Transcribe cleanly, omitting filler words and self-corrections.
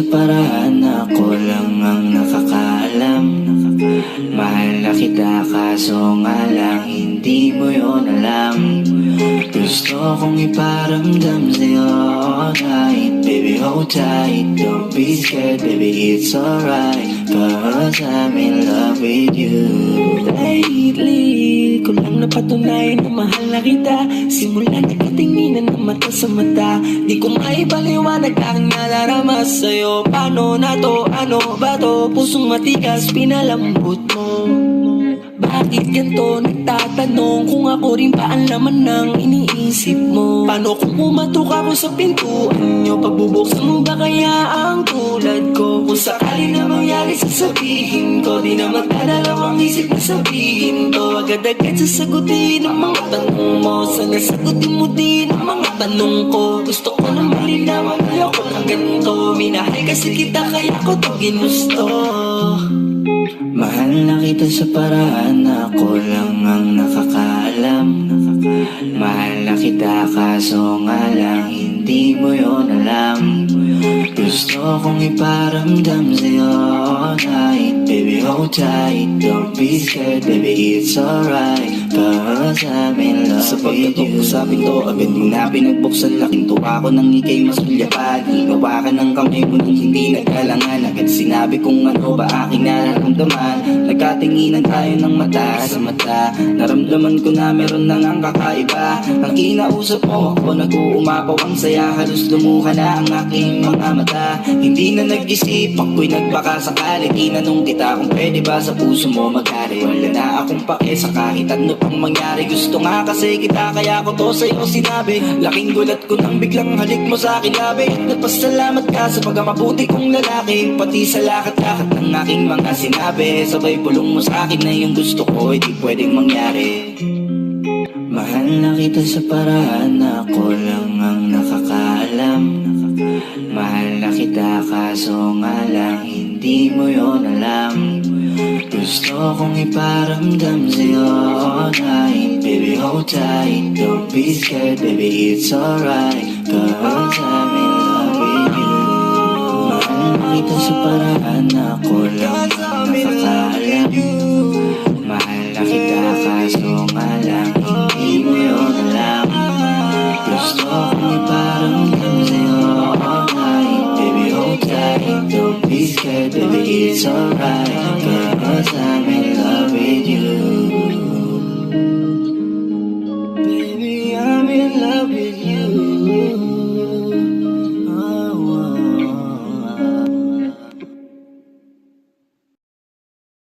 sa paraan na ako lang ang nakakaalam. Mahal na kita kaso nga lang hindi mo yun alam. Gusto kong iparamdam sa'yo all night. Baby hold tight, don't be scared, baby it's alright, 'cause I'm in love with you. Lately, ko lang napatunayan na mahal na kita. Simula nakatinginan ng mata sa mata, di ko maipaliwanag aking nalarama sa'yo. Paano na to, ano ba to? Pusong matigas, pinalambot mo. Bakit ganito? Nagtatanong kung ako rin ba ang laman ng iniisip mo. Paano kung pumatok ako sa pintuan nyo? Pagbubuksan mo ba kaya ang tulad ko? Kung sakali na mangyari sasabihin ko, di na magdadalawang isip na sabihin to. Agad-agad sasagutin ang mga tanong mo. Sana sagutin mo din ang mga tanong ko. Gusto ko na malinawan, ayoko ng ganito. Minahal kasi kita kaya ko to ginusto. Mahal na kita sa paraan na ako lang ang nakakaalam. Mahal na kita kaso nga lang hindi mo yun alam. Gusto kong iparamdam sa'yo all night. Baby hold tight, don't be scared, baby it's alright, 'cause I'm in love sa with you. Sa pinto, agad mo na pinagbuksan. Laking tuwa ko nang ikay masulyapad. Higawa ka ng kamay mo nang hindi nagkalangan. Agad sinabi kung ano ba aking nararamdaman. Nagkatinginan tayo ng mata sa mata. Naramdaman ko na meron nang ang kakaiba. Ang kinausap mo ako, nag-uumapaw ang saya. Halos lumuha na ang aking mga mata. Hindi na nag-isip, ako'y nagbaka sakali. Tinanong kita kung pwede ba sa puso mo maghari. Wala na akong pake sa kahit ano pang mangyari. Gusto nga kasi kita kaya ko to sa'yo sinabi. Laking gulat ko nang biglang halik mo sa akin labi. Nagpasalamat ka sa pagkamabuti kong lalaki. Pati sa lakat-lakat ng aking mga sinabi. Sabay pulong mo sa akin na yung gusto ko ay di pwedeng mangyari. Mahal na kita sa paraan na ako lang ang nakakaalam. Mahal na kita kaso nga lang hindi mo yun alam. Gusto kong iparamdam sa'yo all night. Baby hold tight, don't be scared, baby it's alright, 'cause I'm in love with you. Mahal na kita sa paraan na ako lang ang nakakaalam. Mahal na kita kaso nga lang hindi mo yun alam. Gusto kong iparamdam sa'yo all night. Baby hold tight, don't be scared, baby it's alright, 'cause I'm in love with you. Baby, I'm in love with you.